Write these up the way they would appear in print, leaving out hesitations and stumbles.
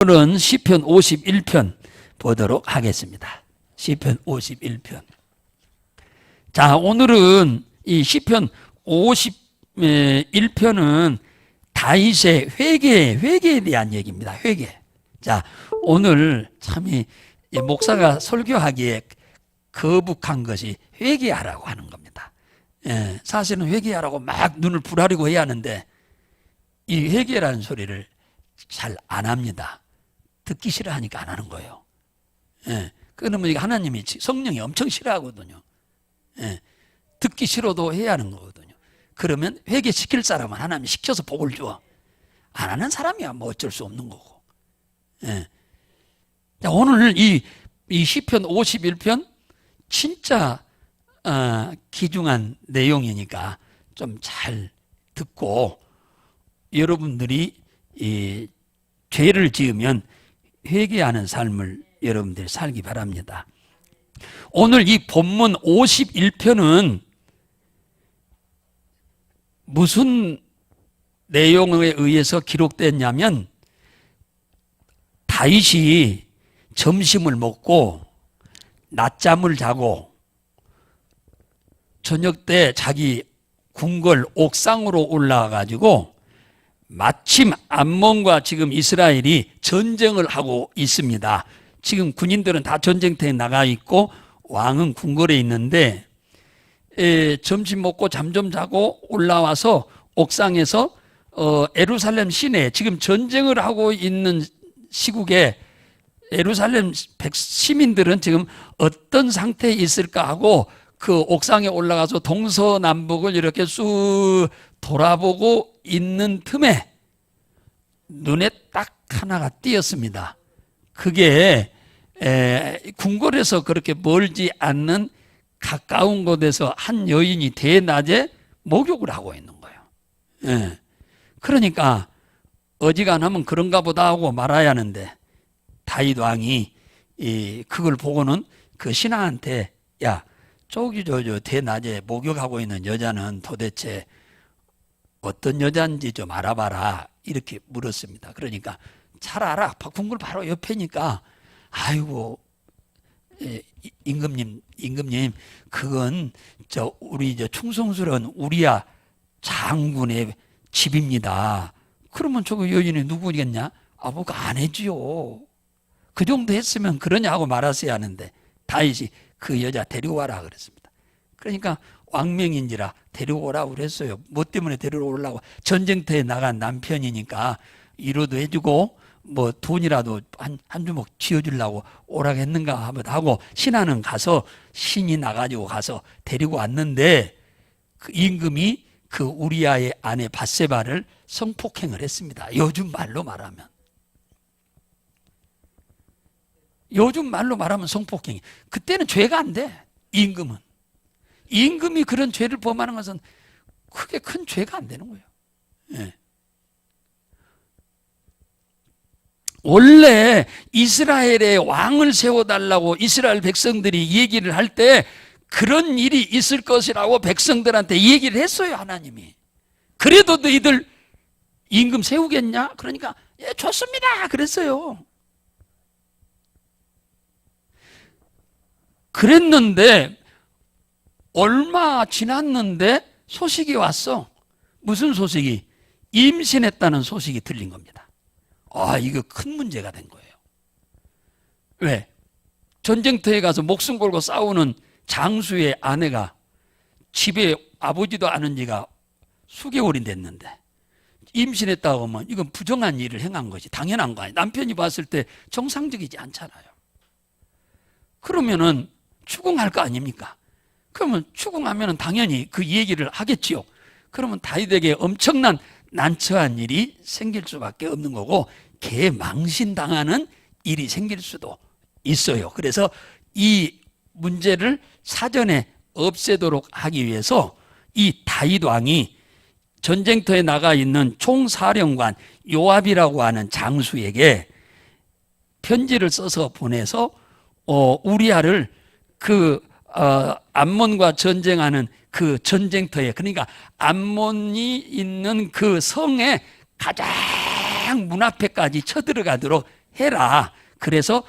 오늘은 시편 51편 보도록 하겠습니다. 시편 51편. 자, 오늘은 이 시편 51편은 다윗의 회개에 대한 얘기입니다. 회개. 자, 오늘 참 이 목사가 설교하기에 거북한 것이 회개하라고 하는 겁니다. 사실은 회개하라고 막 눈을 부라리고 해야 하는데 이 회개라는 소리를 잘 안 합니다. 듣기 싫어하니까 안 하는 거예요. 그러면 하나님이, 성령이 엄청 싫어하거든요. 듣기 싫어도 해야 하는 거거든요. 그러면 회개시킬 사람은 하나님이 시켜서 복을 줘. 안 하는 사람이야 뭐 어쩔 수 없는 거고. 자, 오늘 이 시편 51편 진짜 귀중한 내용이니까 좀 잘 듣고 여러분들이 이 죄를 지으면 회개하는 삶을 여러분들이 살기 바랍니다. 오늘 이 본문 51편은 무슨 내용에 의해서 기록됐냐면 다윗이 점심을 먹고 낮잠을 자고 저녁 때 자기 궁궐 옥상으로 올라와 가지고 마침 암몬과 지금 이스라엘이 전쟁을 하고 있습니다. 지금 군인들은 다 전쟁터에 나가 있고 왕은 궁궐에 있는데 점심 먹고 잠 좀 자고 올라와서 옥상에서 예루살렘 시내, 지금 전쟁을 하고 있는 시국에 예루살렘 시민들은 지금 어떤 상태에 있을까 하고 그 옥상에 올라가서 동서남북을 이렇게 쑥 돌아보고 있는 틈에 눈에 딱 하나가 띄었습니다. 그게 궁궐에서 그렇게 멀지 않는 가까운 곳에서 한 여인이 대낮에 목욕을 하고 있는 거예요. 그러니까 어지간하면 그런가 보다 하고 말아야 하는데 다윗 왕이 그걸 보고는 그 신하한테, 야, 저기 저 대낮에 목욕하고 있는 여자는 도대체 어떤 여자인지 좀 알아봐라, 이렇게 물었습니다. 그러니까 잘 알아, 궁궐 바로 옆에니까. 아이고, 임금님, 그건 우리 충성스러운 우리야 장군의 집입니다. 그러면 저거 여인이 누구겠냐? 뭐 그 아내지요. 그 정도 했으면 그러냐고 말았어야 하는데 다윗이 그 여자 데리고 와라 그랬습니다. 그러니까 왕명인지라 데리고 오라고 그랬어요. 뭐 때문에 데리고 오려고? 전쟁터에 나간 남편이니까 위로도 해주고 뭐 돈이라도 한 주먹 쥐어주려고 오라고 했는가 하고 신하는 가서, 신이 나가지고 가서 데리고 왔는데 그 임금이 그 우리아의 아내 밧세바를 성폭행을 했습니다. 요즘 말로 말하면 성폭행이. 그때는 죄가 안 돼. 임금이 그런 죄를 범하는 것은 크게 큰 죄가 안 되는 거예요. 원래 이스라엘의 왕을 세워달라고 이스라엘 백성들이 얘기를 할 때 그런 일이 있을 것이라고 백성들한테 얘기를 했어요, 하나님이. 그래도 너희들 임금 세우겠냐? 그러니까 예, 좋습니다 그랬어요. 그랬는데 얼마 지났는데 소식이 왔어. 무슨 소식이? 임신했다는 소식이 들린 겁니다. 이거 큰 문제가 된 거예요. 왜? 전쟁터에 가서 목숨 걸고 싸우는 장수의 아내가 집에 아버지도 아는 지가 수개월이 됐는데 임신했다고 하면 이건 부정한 일을 행한 것이 당연한 거 아니에요. 남편이 봤을 때 정상적이지 않잖아요. 그러면은 추궁할 거 아닙니까? 그러면 추궁하면 당연히 그 얘기를 하겠지요. 그러면 다윗에게 엄청난 난처한 일이 생길 수밖에 없는 거고 개망신당하는 일이 생길 수도 있어요. 그래서 이 문제를 사전에 없애도록 하기 위해서 이 다윗 왕이 전쟁터에 나가 있는 총사령관 요압이라고 하는 장수에게 편지를 써서 보내서 우리아를 암몬과 전쟁하는 그 전쟁터에, 그러니까 암몬이 있는 그 성에 가장 문 앞에까지 쳐들어가도록 해라. 그래서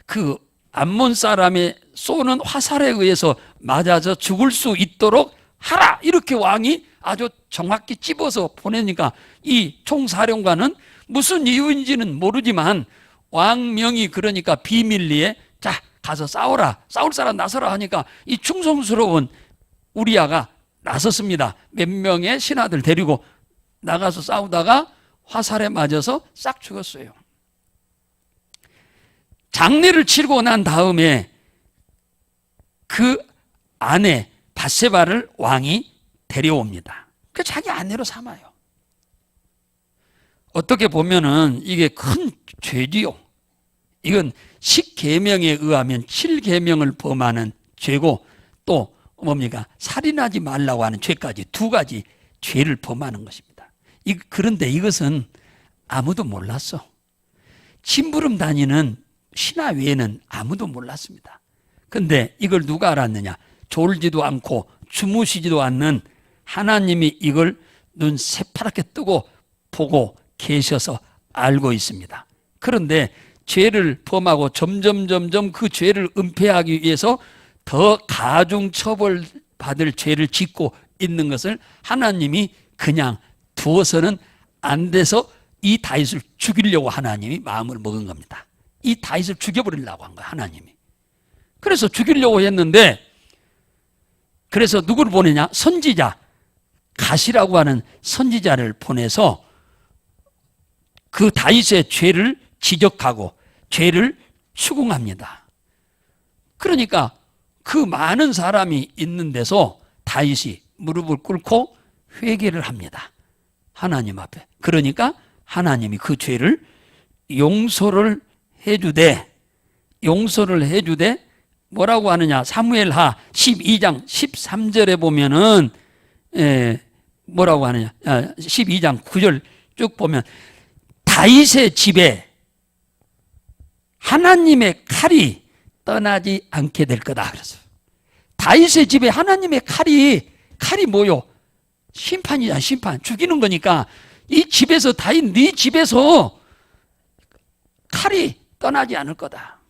그 암몬 사람의 쏘는 화살에 의해서 맞아서 죽을 수 있도록 하라. 이렇게 왕이 아주 정확히 찝어서 보내니까 이 총사령관은 무슨 이유인지는 모르지만 왕명이 그러니까 비밀리에 자 가서 싸워라. 싸울 사람 나서라 하니까 이 충성스러운 우리아가 나섰습니다. 몇 명의 신하들 데리고 나가서 싸우다가 화살에 맞아서 싹 죽었어요. 장례를 치르고 난 다음에 그 아내 밧세바를 왕이 데려옵니다. 그 자기 아내로 삼아요. 어떻게 보면은 이게 큰 죄지요. 이건 10계명에 의하면 7계명을 범하는 죄고 또 뭡니까? 살인하지 말라고 하는 죄까지 두 가지 죄를 범하는 것입니다. 그런데 이것은 아무도 몰랐어. 심부름 다니는 신하 외에는 아무도 몰랐습니다. 근데 이걸 누가 알았느냐? 졸지도 않고 주무시지도 않는 하나님이 이걸 눈 새파랗게 뜨고 보고 계셔서 알고 있습니다. 그런데 죄를 범하고 점점 그 죄를 은폐하기 위해서 더 가중 처벌 받을 죄를 짓고 있는 것을 하나님이 그냥 두어서는 안 돼서 이 다윗을 죽이려고 하나님이 마음을 먹은 겁니다. 이 다윗을 죽여버리려고 한 거야, 하나님이. 그래서 죽이려고 했는데, 그래서 누구를 보내냐? 선지자, 갓이라고 하는 선지자를 보내서 그 다윗의 죄를 지적하고 죄를 추궁합니다. 그러니까 그 많은 사람이 있는 데서 다윗이 무릎을 꿇고 회개를 합니다. 하나님 앞에. 그러니까 하나님이 그 죄를 용서를 해주되 뭐라고 하느냐? 사무엘하 12장 13절에 보면은 뭐라고 하느냐? 12장 9절 쭉 보면 다윗의 집에 하나님의 칼이 떠나지 않게 될 거다. 그래서 다윗의 집에 하나님의 칼이 뭐요? 심판이야, 심판. 죽이는 거니까 이 집에서 다윗 네 집에서 칼이 떠나지 않을 거다.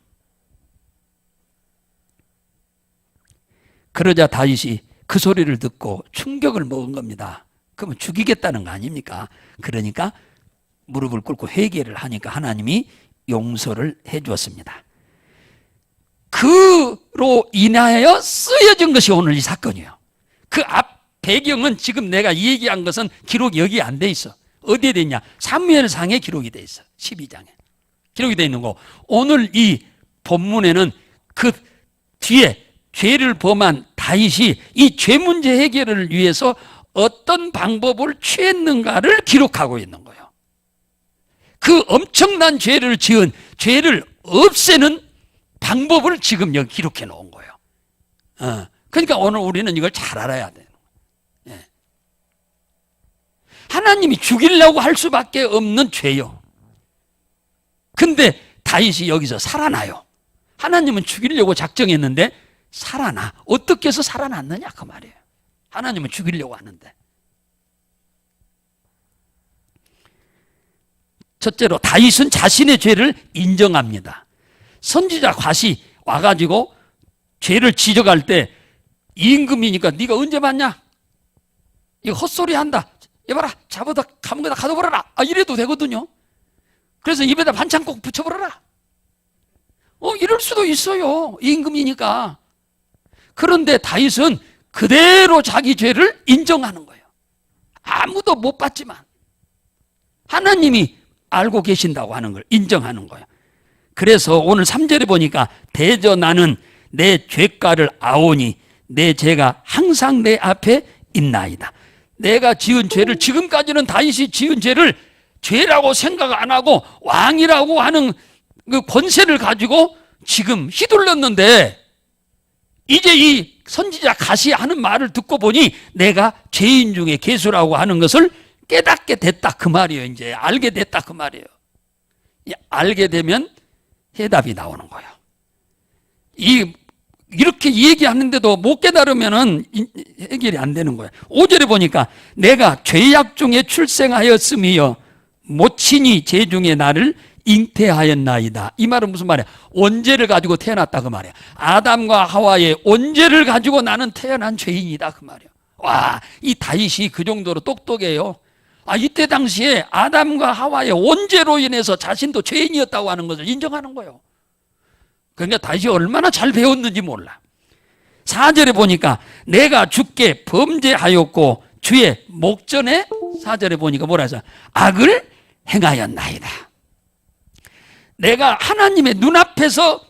그러자 다윗이 그 소리를 듣고 충격을 먹은 겁니다. 그러면 죽이겠다는 거 아닙니까? 그러니까 무릎을 꿇고 회개를 하니까 하나님이 용서를 해 주었습니다. 그로 인하여 쓰여진 것이 오늘 이 사건이에요. 그 앞 배경은 지금 내가 얘기한 것은 기록이 여기 안 돼 있어. 어디에 돼 있냐? 사무엘상에 기록이 돼 있어. 12장에. 기록이 돼 있는 거. 오늘 이 본문에는 그 뒤에 죄를 범한 다윗이 이 죄 문제 해결을 위해서 어떤 방법을 취했는가를 기록하고 있는 거예요. 그 엄청난 죄를 지은 죄를 없애는 방법을 지금 여기 기록해 놓은 거예요. 그러니까 오늘 우리는 이걸 잘 알아야 돼요. 하나님이 죽이려고 할 수밖에 없는 죄요. 근데 다윗이 여기서 살아나요. 하나님은 죽이려고 작정했는데 살아나. 어떻게 해서 살아났느냐 그 말이에요. 하나님은 죽이려고 하는데. 첫째로 다윗은 자신의 죄를 인정합니다. 선지자 갓이 와가지고 죄를 지적할 때 임금이니까 네가 언제 봤냐? 이거 헛소리 한다. 얘봐라, 잡아다 감옥에다 가둬버려라. 이래도 되거든요. 그래서 입에다 반창 꼭 붙여버려라. 이럴 수도 있어요. 임금이니까. 그런데 다윗은 그대로 자기 죄를 인정하는 거예요. 아무도 못 봤지만 하나님이 알고 계신다고 하는 걸 인정하는 거예요. 그래서 오늘 3절에 보니까 대저 나는 내 죄가를 아오니 내 죄가 항상 내 앞에 있나이다. 내가 지은 죄를, 지금까지는 다윗이 지은 죄를 죄라고 생각 안 하고 왕이라고 하는 그 권세를 가지고 지금 휘둘렀는데 이제 이 선지자 갓이 하는 말을 듣고 보니 내가 죄인 중에 괴수라고 하는 것을 깨닫게 됐다 그 말이에요. 이제 알게 됐다 그 말이에요. 알게 되면 해답이 나오는 거예요. 이렇게 얘기하는데도 못 깨달으면은 해결이 안 되는 거예요. 5절에 보니까 내가 죄악 중에 출생하였음이여 모친이 죄 중에 나를 잉태하였나이다. 이 말은 무슨 말이야? 원죄를 가지고 태어났다 그 말이야. 아담과 하와의 원죄를 가지고 나는 태어난 죄인이다 그 말이야. 와, 이 다윗이 그 정도로 똑똑해요. 이때 당시에 아담과 하와의 원죄로 인해서 자신도 죄인이었다고 하는 것을 인정하는 거예요. 그러니까 다윗이 얼마나 잘 배웠는지 몰라. 4절에 보니까 내가 주께 범죄하였고 주의 목전에 4절에 보니까 뭐라 해서 악을 행하였나이다. 내가 하나님의 눈앞에서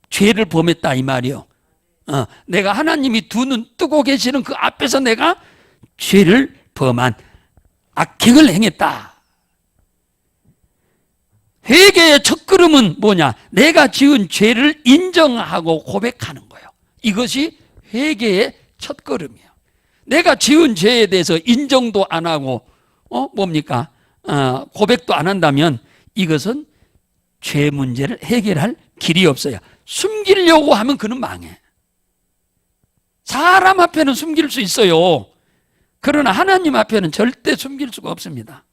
죄를 범했다 이 말이요. 내가 하나님이 두 눈 뜨고 계시는 그 앞에서 내가 죄를 범한 악행을 행했다. 회개의 첫걸음은 뭐냐? 내가 지은 죄를 인정하고 고백하는 거예요. 이것이 회개의 첫걸음이에요. 내가 지은 죄에 대해서 인정도 안 하고 뭡니까? 고백도 안 한다면 이것은 죄 문제를 해결할 길이 없어요. 숨기려고 하면 그는 망해. 사람 앞에는 숨길 수 있어요. 그러나 하나님 앞에는 절대 숨길 수가 없습니다.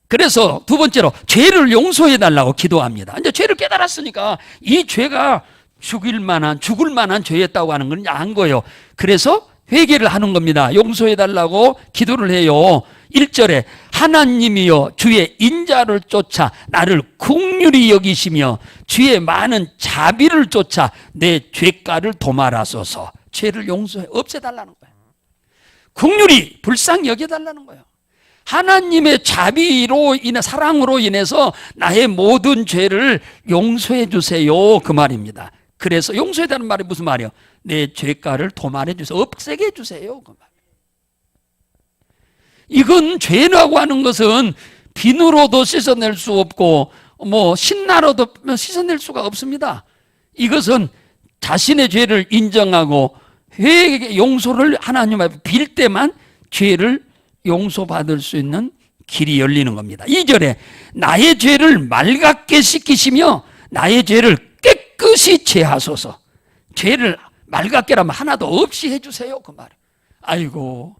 그래서 두 번째로 죄를 용서해 달라고 기도합니다. 이제 죄를 깨달았으니까 이 죄가 죽을 만한 죄였다고 하는 건 안 거예요. 그래서 회개를 하는 겁니다. 용서해 달라고 기도를 해요. 1절에 하나님이여 주의 인자를 쫓아 나를 긍휼히 여기시며 주의 많은 자비를 쫓아 내 죄가를 도말하소서. 죄를 용서해 없애달라는 거예요. 긍휼히 불쌍히 여겨달라는 거예요. 하나님의 자비로 인해 사랑으로 인해서 나의 모든 죄를 용서해 주세요 그 말입니다. 그래서 용서해달라는 말이 무슨 말이에요? 내 죄가를 도말해 주세요. 없애게 해주세요 그 말. 이건 죄라고 하는 것은 비누로도 씻어낼 수 없고 신나로도 씻어낼 수가 없습니다. 이것은 자신의 죄를 인정하고 회개 용서를 하나님 앞에 빌 때만 죄를 용서받을 수 있는 길이 열리는 겁니다. 2절에 나의 죄를 맑게 씻기시며 나의 죄를 깨끗이 제하소서. 죄를 맑게라면 하나도 없이 해주세요 그 말이에요. 아이고,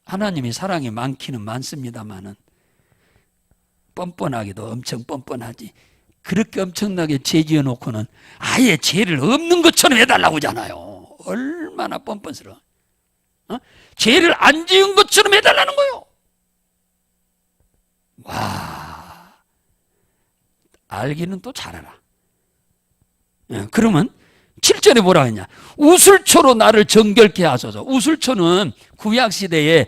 하나님이 사랑이 많기는 많습니다만은 뻔뻔하기도 엄청 뻔뻔하지. 그렇게 엄청나게 죄 지어놓고는 아예 죄를 없는 것처럼 해달라고 하잖아요. 얼마나 뻔뻔스러워. 죄를 안 지은 것처럼 해달라는 거예요. 와, 알기는 또 잘 알아. 그러면 7절에 뭐라 했냐? 우슬초로 나를 정결케 하소서. 우슬초는 구약시대에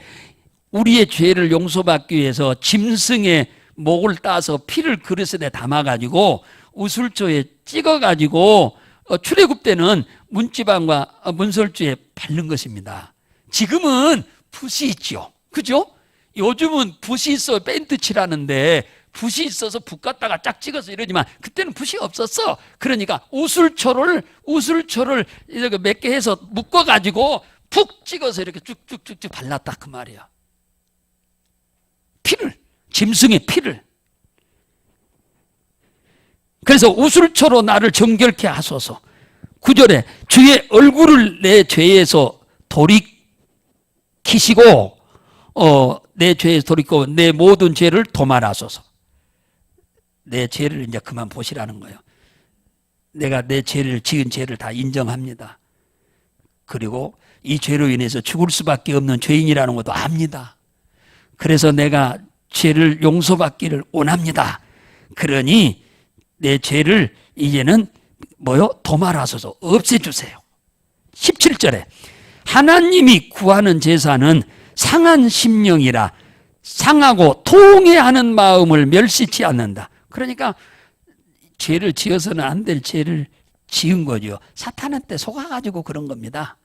우리의 죄를 용서받기 위해서 짐승의 목을 따서 피를 그릇에 담아가지고 우슬초에 찍어가지고 출애굽 때는 문지방과 문설주에 바른 것입니다. 지금은 붓이 있죠. 그죠? 요즘은 붓이 있어 페인트 칠하는데 붓이 있어서 붓 갖다가 짝 찍어서 이러지만 그때는 붓이 없었어. 그러니까 우슬초를 이렇게 몇 개 해서 묶어가지고 푹 찍어서 이렇게 쭉쭉쭉쭉 발랐다 그 말이야. 피를, 짐승의 피를. 그래서 우슬초로 나를 정결케 하소서. 9절에 주의 얼굴을 내 죄에서 돌이키시고 내 죄에서 돌이키고 내 모든 죄를 도말하소서. 내 죄를 이제 그만 보시라는 거예요. 내가 내 죄를 지은 죄를 다 인정합니다. 그리고 이 죄로 인해서 죽을 수밖에 없는 죄인이라는 것도 압니다. 그래서 내가 죄를 용서받기를 원합니다. 그러니 내 죄를 이제는 도말하소서. 없애주세요. 17절에 하나님이 구하는 제사는 상한 심령이라 상하고 통회하는 마음을 멸시치 않는다. 그러니까 죄를 지어서는 안 될 죄를 지은 거죠. 사탄한테 속아가지고 그런 겁니다.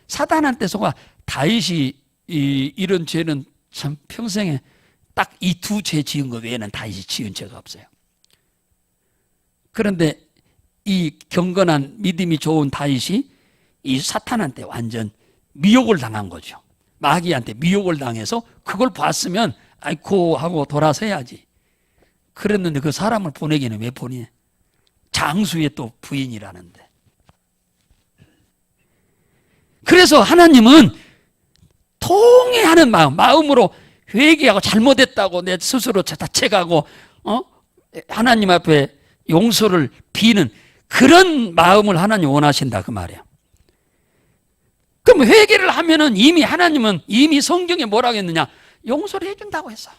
사탄한테 속아. 다윗이 이런 죄는 참 평생에 딱 이 두 죄 지은 것 외에는 다윗이 지은 죄가 없어요. 그런데 이 경건한 믿음이 좋은 다윗이 이 사탄한테 완전 미혹을 당한 거죠. 마귀한테 미혹을 당해서 그걸 봤으면 아이고 하고 돌아서야지. 그랬는데 그 사람을 보내기는 왜 보내? 장수의 또 부인이라는데. 그래서 하나님은 통회하는 마음으로 회개하고 잘못했다고 내 스스로 자책하고 하나님 앞에 용서를 비는 그런 마음을 하나님 원하신다 그 말이에요. 그럼 회개를 하면은 이미 하나님은 이미 성경에 뭐라고 했느냐? 용서를 해준다고 했어.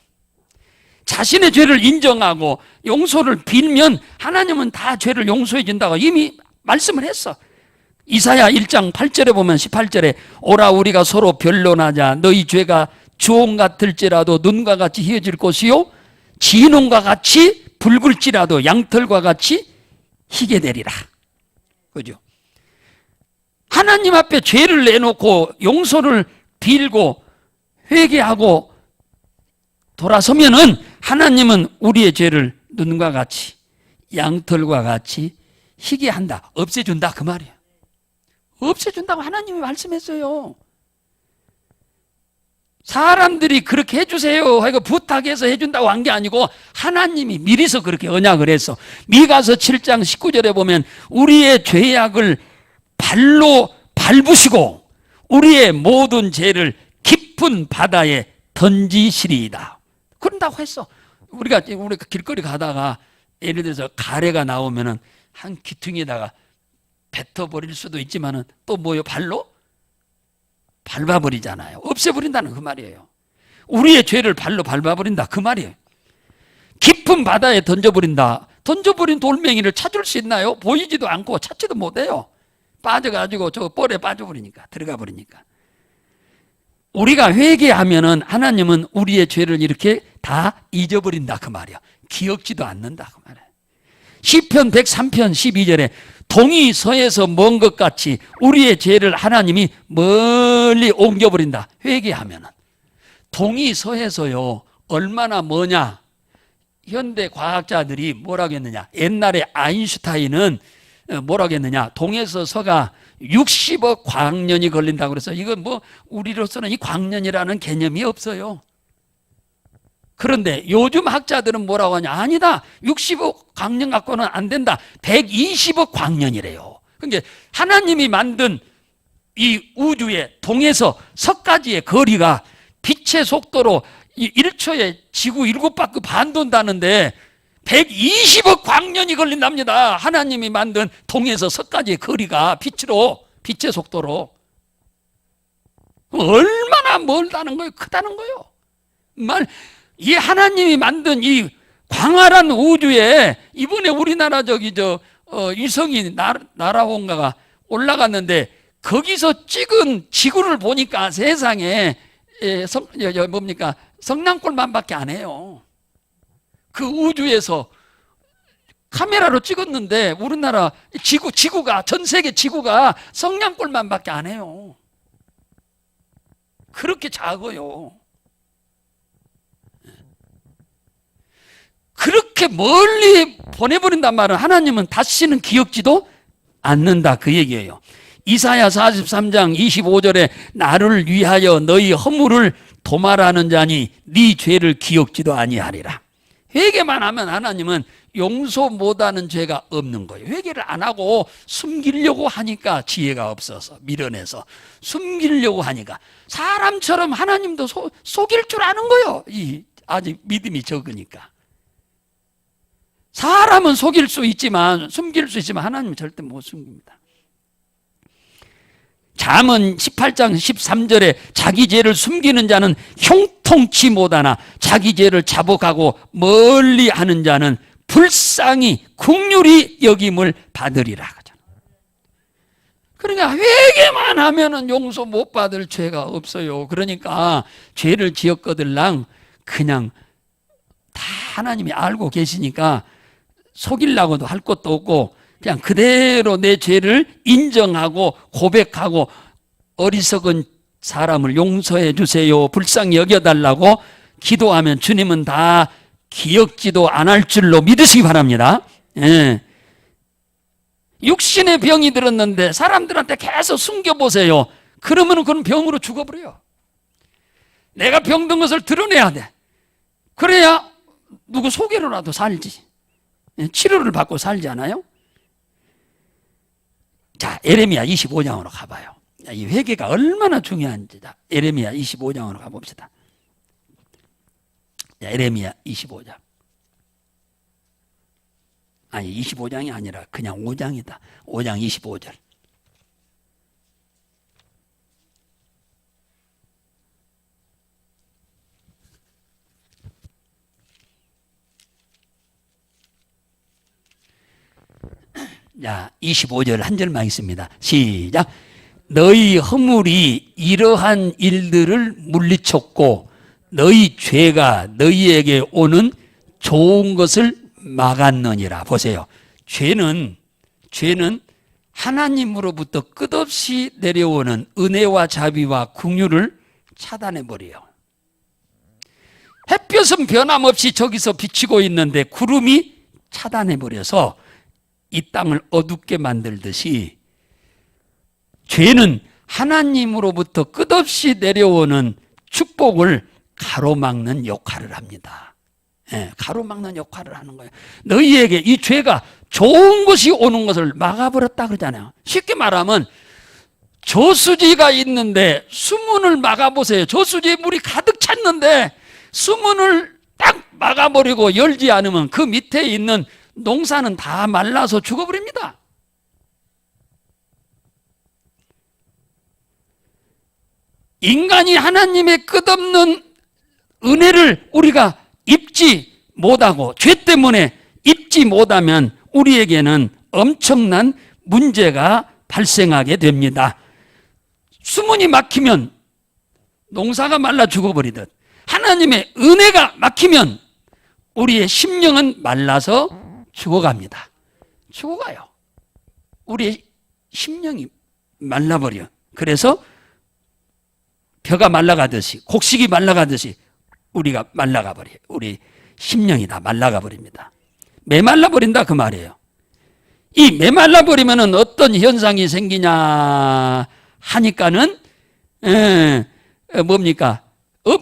자신의 죄를 인정하고 용서를 빌면 하나님은 다 죄를 용서해 준다고 이미 말씀을 했어. 이사야 1장 8절에 보면 18절에 오라 우리가 서로 변론하자. 너희 죄가 주홍 같을지라도 눈과 같이 희어질 것이요 진홍과 같이 붉을지라도 양털과 같이 희게 되리라. 그죠? 하나님 앞에 죄를 내놓고 용서를 빌고 회개하고 돌아서면은 하나님은 우리의 죄를 눈과 같이 양털과 같이 희게 한다. 없애준다 그 말이에요. 없애준다고 하나님이 말씀했어요. 사람들이 그렇게 해주세요 하고 부탁해서 해준다고 한 게 아니고 하나님이 미리서 그렇게 언약을 했어. 미가서 7장 19절에 보면 우리의 죄악을 발로 밟으시고 우리의 모든 죄를 깊은 바다에 던지시리이다. 그런다고 했어. 우리가 길거리 가다가 예를 들어서 가래가 나오면은 한 귀퉁이에다가 뱉어버릴 수도 있지만은 또 뭐요? 발로 밟아버리잖아요. 없애버린다는 그 말이에요. 우리의 죄를 발로 밟아버린다 그 말이에요. 깊은 바다에 던져버린다. 던져버린 돌멩이를 찾을 수 있나요? 보이지도 않고 찾지도 못해요. 빠져가지고 저 뻘에 빠져버리니까 들어가 버리니까. 우리가 회개하면은 하나님은 우리의 죄를 이렇게 다 잊어버린다 그 말이야. 기억지도 않는다 그 말이야. 시편 103편 12절에 동이 서에서 먼 것 같이 우리의 죄를 하나님이 멀리 옮겨버린다. 회개하면은. 동이 서에서요 얼마나 머냐. 현대 과학자들이 뭐라고 했느냐. 옛날에 아인슈타인은 뭐라고 했느냐. 동에서 서가 60억 광년이 걸린다고 그래서 이건 뭐 우리로서는 이 광년이라는 개념이 없어요. 그런데 요즘 학자들은 뭐라고 하냐. 아니다. 60억 광년 갖고는 안 된다. 120억 광년이래요. 그러니까 하나님이 만든 이 우주의 동에서 서까지의 거리가 빛의 속도로 1초에 지구 7바퀴 반 돈다는데 120억 광년이 걸린답니다. 하나님이 만든 동에서 서까지의 거리가 빛의 속도로. 얼마나 멀다는 거예요? 크다는 거예요. 이 하나님이 만든 이 광활한 우주에 이번에 우리나라 위성이 나라온가가 올라갔는데 거기서 찍은 지구를 보니까 세상에 성냥골만밖에 안 해요. 그 우주에서 카메라로 찍었는데 우리나라 지구가 전 세계 지구가 성냥골만밖에 안 해요. 그렇게 작아요. 그렇게 멀리 보내버린단 말은 하나님은 다시는 기억지도 않는다 그 얘기예요. 이사야 43장 25절에 나를 위하여 너희 허물을 도말하는 자니 네 죄를 기억지도 아니하리라. 회개만 하면 하나님은 용서 못하는 죄가 없는 거예요. 회개를 안 하고 숨기려고 하니까 지혜가 없어서 밀어내서 숨기려고 하니까 사람처럼 하나님도 속일 줄 아는 거예요. 아직 믿음이 적으니까. 사람은 속일 수 있지만 숨길 수 있지만 하나님은 절대 못 숨깁니다. 잠언 18장 13절에 자기 죄를 숨기는 자는 형통치 못하나 자기 죄를 자복하고 멀리 하는 자는 불쌍히 긍휼히 여김을 받으리라. 그러니까 회개만 하면은 용서 못 받을 죄가 없어요. 그러니까 죄를 지었거들랑 그냥 다 하나님이 알고 계시니까 속이려고도 할 것도 없고 그냥 그대로 내 죄를 인정하고 고백하고 어리석은 사람을 용서해 주세요. 불쌍히 여겨달라고 기도하면 주님은 다 기억지도 안 할 줄로 믿으시기 바랍니다. 예. 육신의 병이 들었는데 사람들한테 계속 숨겨보세요. 그러면 그건 병으로 죽어버려요. 내가 병든 것을 드러내야 돼. 그래야 누구 소개로라도 살지. 치료를 받고 살지 않아요? 자, 에레미야 25장으로 가봐요. 이 회개가 얼마나 중요한지. 에레미야 25장으로 가봅시다. 예레미야 25장. 아니 25장이 아니라 그냥 5장이다. 5장 25절. 자, 25절 한 절만 있습니다. 시작. 너희 허물이 이러한 일들을 물리쳤고 너희 죄가 너희에게 오는 좋은 것을 막았느니라. 보세요. 죄는 하나님으로부터 끝없이 내려오는 은혜와 자비와 긍휼을 차단해 버려요. 햇볕은 변함없이 저기서 비치고 있는데 구름이 차단해 버려서 이 땅을 어둡게 만들듯이 죄는 하나님으로부터 끝없이 내려오는 축복을 가로막는 역할을 합니다. 예, 가로막는 역할을 하는 거예요. 너희에게 이 죄가 좋은 것이 오는 것을 막아버렸다 그러잖아요. 쉽게 말하면 저수지가 있는데 수문을 막아보세요. 저수지에 물이 가득 찼는데 수문을 딱 막아버리고 열지 않으면 그 밑에 있는 농사는 다 말라서 죽어버립니다. 인간이 하나님의 끝없는 은혜를 우리가 입지 못하고 죄 때문에 입지 못하면 우리에게는 엄청난 문제가 발생하게 됩니다. 수문이 막히면 농사가 말라 죽어버리듯 하나님의 은혜가 막히면 우리의 심령은 말라서 죽어갑니다. 죽어가요. 우리의 심령이 말라버려. 그래서 벼가 말라가듯이 곡식이 말라가듯이 우리가 말라가 버려요. 우리 심령이 다 말라가 버립니다. 메말라 버린다 그 말이에요. 이 메말라 버리면은 어떤 현상이 생기냐 하니까는 뭡니까?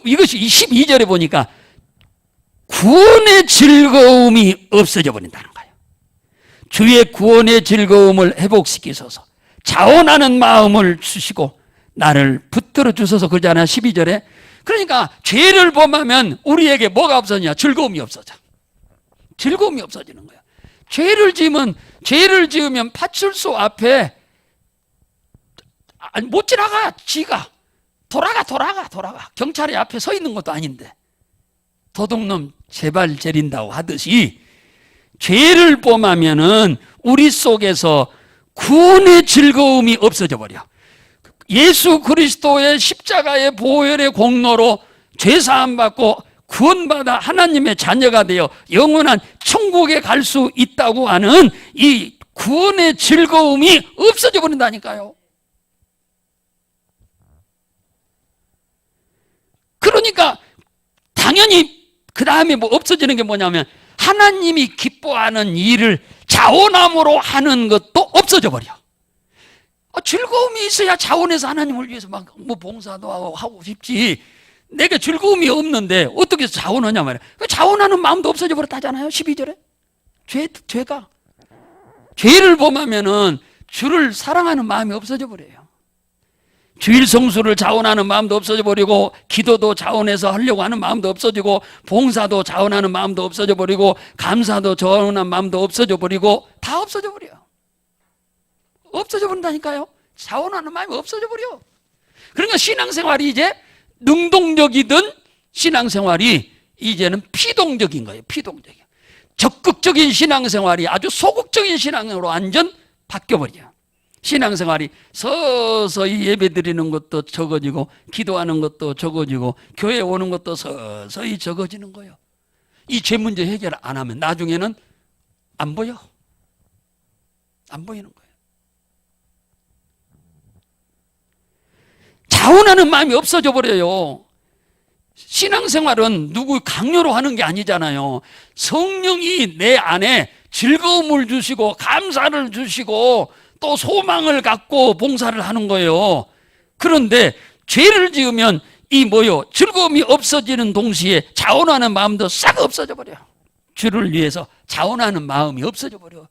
이것이 12절에 보니까 구원의 즐거움이 없어져 버린다는 거예요. 주의 구원의 즐거움을 회복시키소서. 자원하는 마음을 주시고 나를 붙들어 주소서 그러잖아요. 12절에. 그러니까 죄를 범하면 우리에게 뭐가 없어지냐? 즐거움이 없어져. 즐거움이 없어지는 거야. 죄를 지으면 파출소 앞에 못 지나가. 지가 돌아가. 경찰이 앞에 서 있는 것도 아닌데 도둑놈 제발 제린다고 하듯이 죄를 범하면은 우리 속에서 구원의 즐거움이 없어져 버려. 예수 그리스도의 십자가의 보혈의 공로로 죄사함 받고 구원받아 하나님의 자녀가 되어 영원한 천국에 갈 수 있다고 하는 이 구원의 즐거움이 없어져 버린다니까요. 그러니까 당연히 그 다음에 뭐 없어지는 게 뭐냐면 하나님이 기뻐하는 일을 자원함으로 하는 것도 없어져 버려. 즐거움이 있어야 자원해서 하나님을 위해서 막 뭐 봉사도 하고 싶지. 내가 즐거움이 없는데 어떻게 해서 자원하냐 말이야. 자원하는 마음도 없어져 버렸다잖아요. 12절에. 죄가. 죄를 범하면은 주를 사랑하는 마음이 없어져 버려요. 주일 성수를 자원하는 마음도 없어져 버리고 기도도 자원해서 하려고 하는 마음도 없어지고 봉사도 자원하는 마음도 없어져 버리고 감사도 자원하는 마음도 없어져 버리고 다 없어져 버려요. 없어져 버린다니까요. 자원하는 마음이 없어져 버려. 그러니까 신앙생활이 이제 능동적이든 신앙생활이 이제는 피동적인 거예요. 피동적이야. 적극적인 신앙생활이 아주 소극적인 신앙으로 완전 바뀌어버려. 신앙생활이 서서히 예배드리는 것도 적어지고 기도하는 것도 적어지고 교회 오는 것도 서서히 적어지는 거예요. 이 죄 문제 해결 안 하면 나중에는 안 보여. 안 보이는 거예요. 자원하는 마음이 없어져 버려요. 신앙생활은 누구 강요로 하는 게 아니잖아요. 성령이 내 안에 즐거움을 주시고 감사를 주시고 또 소망을 갖고 봉사를 하는 거예요. 그런데 죄를 지으면 즐거움이 없어지는 동시에 자원하는 마음도 싹 없어져 버려요. 주를 위해서 자원하는 마음이 없어져 버려.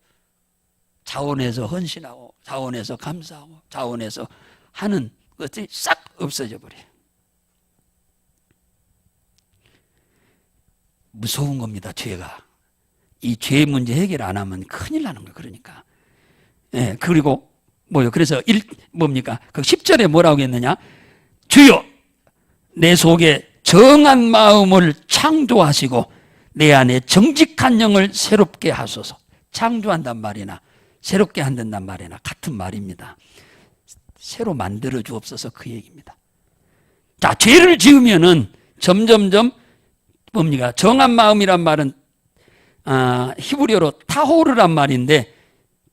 자원해서 헌신하고 자원해서 감사하고 자원해서 하는 것이 싹 없어져 버려요. 무서운 겁니다. 죄가. 이 죄 문제 해결 안 하면 큰일 나는 거예요. 그러니까. 예, 그리고 뭐요? 그래서 뭡니까? 그 10절에 뭐라고 했느냐? 주여 내 속에 정한 마음을 창조하시고 내 안에 정직한 영을 새롭게 하소서. 창조한단 말이나 새롭게 한다는 말이나 같은 말입니다. 새로 만들어 주옵소서 그 얘기입니다. 자, 죄를 지으면은 점점점 뭡니까? 정한 마음이란 말은 히브리어로 타호르란 말인데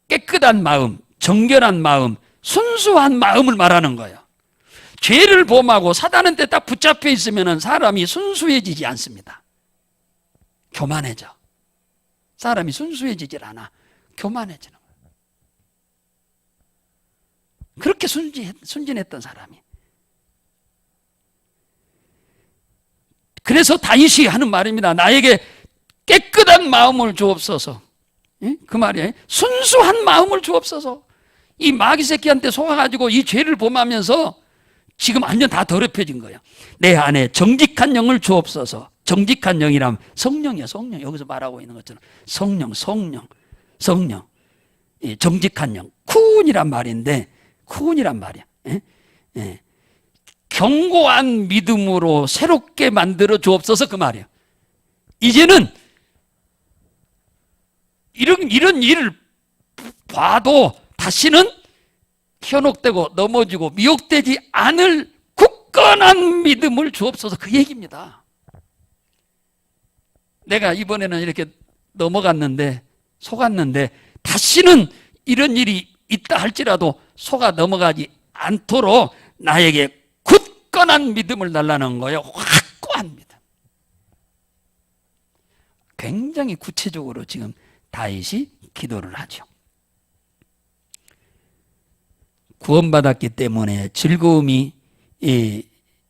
깨끗한 마음, 정결한 마음, 순수한 마음을 말하는 거예요. 죄를 범하고 사단한테 딱 붙잡혀 있으면 사람이 순수해지지 않습니다. 교만해져. 사람이 순수해지질 않아. 교만해지는 거예요. 그렇게 순진했던 사람이. 그래서 다윗이 하는 말입니다. 나에게 깨끗한 마음을 주옵소서. 그 말이에요. 순수한 마음을 주옵소서. 이 마귀 새끼한테 속아가지고 이 죄를 범하면서 지금 완전 다 더럽혀진 거예요. 내 안에 정직한 영을 주옵소서. 정직한 영이라면 성령이에요. 성령. 여기서 말하고 있는 것처럼 성령. 정직한 영. 쿠운이란 말인데 쿠운이란 말이야. 견고한 믿음으로 새롭게 만들어 주옵소서 그 말이에요. 이제는 이런 일을 봐도 다시는 현혹되고 넘어지고 미혹되지 않을 굳건한 믿음을 주옵소서 그 얘기입니다. 내가 이번에는 이렇게 넘어갔는데 속았는데 다시는 이런 일이 있다 할지라도 속아 넘어가지 않도록 나에게 굳건한 믿음을 달라는 거예요. 확고한 믿음. 굉장히 구체적으로 지금 다윗이 기도를 하죠. 구원받았기 때문에 즐거움이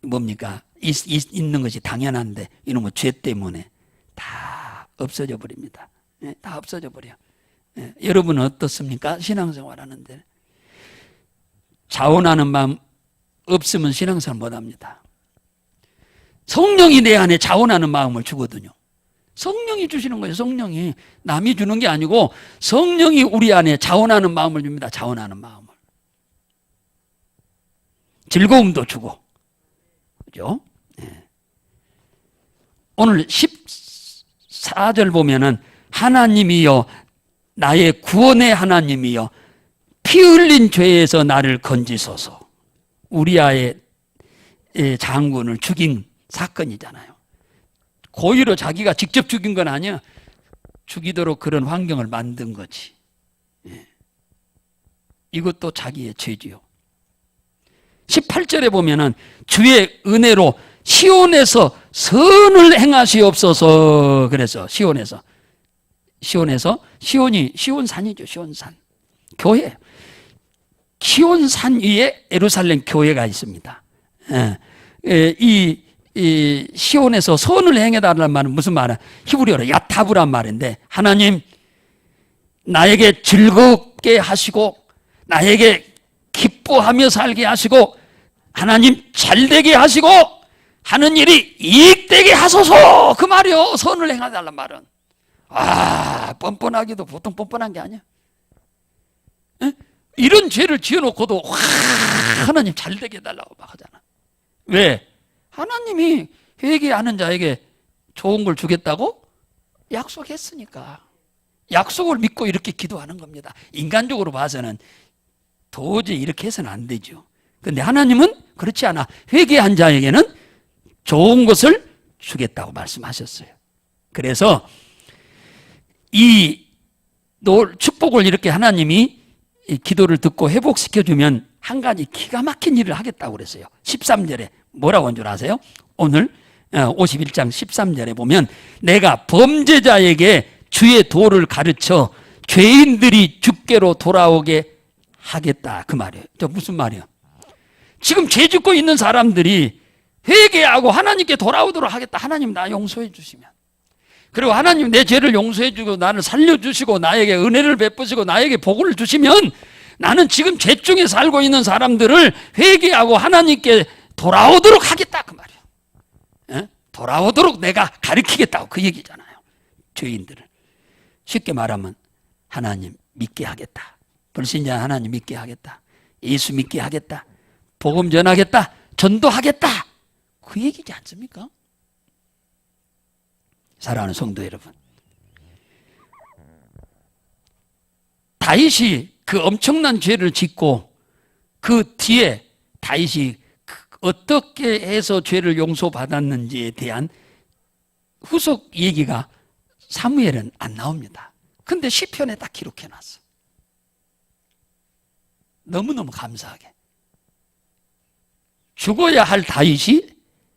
뭡니까? 있는 것이 당연한데 이놈의 죄 때문에 다 없어져 버립니다. 다 없어져 버려. 여러분은 어떻습니까? 신앙생활 하는데 자원하는 마음 없으면 신앙생활 못합니다. 성령이 내 안에 자원하는 마음을 주거든요. 성령이 주시는 거예요. 성령이 남이 주는 게 아니고 성령이 우리 안에 자원하는 마음을 줍니다. 자원하는 마음을. 즐거움도 주고. 그죠? 네. 오늘 14절 보면은 하나님이여 나의 구원의 하나님이여 피 흘린 죄에서 나를 건지소서. 우리아의 장군을 죽인 사건이잖아요. 고의로 자기가 직접 죽인 건 아니야. 죽이도록 그런 환경을 만든 거지. 이것도 자기의 죄지요. 18절에 보면은 주의 은혜로 시온에서 선을 행하시옵소서. 그래서 시온이 시온산이죠. 시온산. 교회. 시온산 위에 예루살렘 교회가 있습니다. 이 시온에서 선을 행해달라는 말은 무슨 말이야? 히브리어로 야타브란 말인데 하나님 나에게 즐겁게 하시고 나에게 기뻐하며 살게 하시고 하나님 잘되게 하시고 하는 일이 이익되게 하소서 그 말이요. 선을 행하달라는 말은 뻔뻔하기도 보통 뻔뻔한 게 아니야. 이런 죄를 지어놓고도 하나님 잘되게 해달라고 막 하잖아. 왜? 하나님이 회개하는 자에게 좋은 걸 주겠다고 약속했으니까. 약속을 믿고 이렇게 기도하는 겁니다. 인간적으로 봐서는 도저히 이렇게 해서는 안 되죠. 그런데 하나님은 그렇지 않아. 회개한 자에게는 좋은 것을 주겠다고 말씀하셨어요. 그래서 이 축복을 이렇게 하나님이 기도를 듣고 회복시켜주면 한 가지 기가 막힌 일을 하겠다고 그랬어요. 13절에 뭐라고 한 줄 아세요? 오늘 51장 13절에 보면 내가 범죄자에게 주의 도를 가르쳐 죄인들이 주께로 돌아오게 하겠다 그 말이에요. 저 무슨 말이에요? 지금 죄 짓고 있는 사람들이 회개하고 하나님께 돌아오도록 하겠다. 하나님 나 용서해 주시면. 그리고 하나님 내 죄를 용서해 주고 나를 살려주시고 나에게 은혜를 베푸시고 나에게 복을 주시면 나는 지금 죄 중에 살고 있는 사람들을 회개하고 하나님께 돌아오도록 하겠다 그 말이에요. 돌아오도록 내가 가르치겠다고 그 얘기잖아요. 죄인들을. 쉽게 말하면 하나님 믿게 하겠다. 불신자 하나님 믿게 하겠다. 예수 믿게 하겠다. 복음 전하겠다. 전도하겠다. 그 얘기지 않습니까? 사랑하는 성도 여러분, 다윗이 그 엄청난 죄를 짓고 그 뒤에 다윗이 어떻게 해서 죄를 용서받았는지에 대한 후속 얘기가 사무엘은 안 나옵니다. 근데 시편에 딱 기록해놨어. 너무너무 감사하게. 죽어야 할 다윗이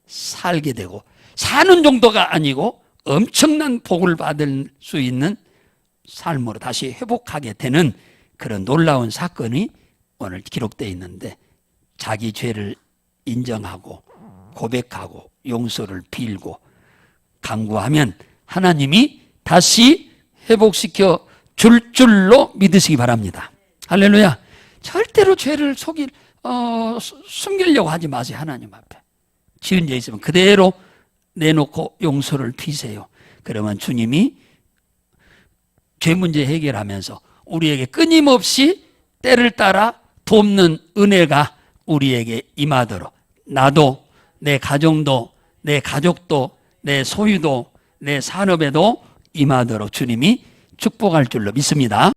살게 되고, 사는 정도가 아니고 엄청난 복을 받을 수 있는 삶으로 다시 회복하게 되는 그런 놀라운 사건이 오늘 기록되어 있는데, 자기 죄를 인정하고 고백하고 용서를 빌고 간구하면 하나님이 다시 회복시켜 줄 줄로 믿으시기 바랍니다. 할렐루야. 절대로 죄를 숨기려고 하지 마세요. 하나님 앞에 지은 죄 있으면 그대로 내놓고 용서를 비세요. 그러면 주님이 죄 문제 해결하면서 우리에게 끊임없이 때를 따라 돕는 은혜가 우리에게 임하도록, 나도, 내 가정도, 내 가족도, 내 소유도, 내 산업에도 임하도록 주님이 축복할 줄로 믿습니다.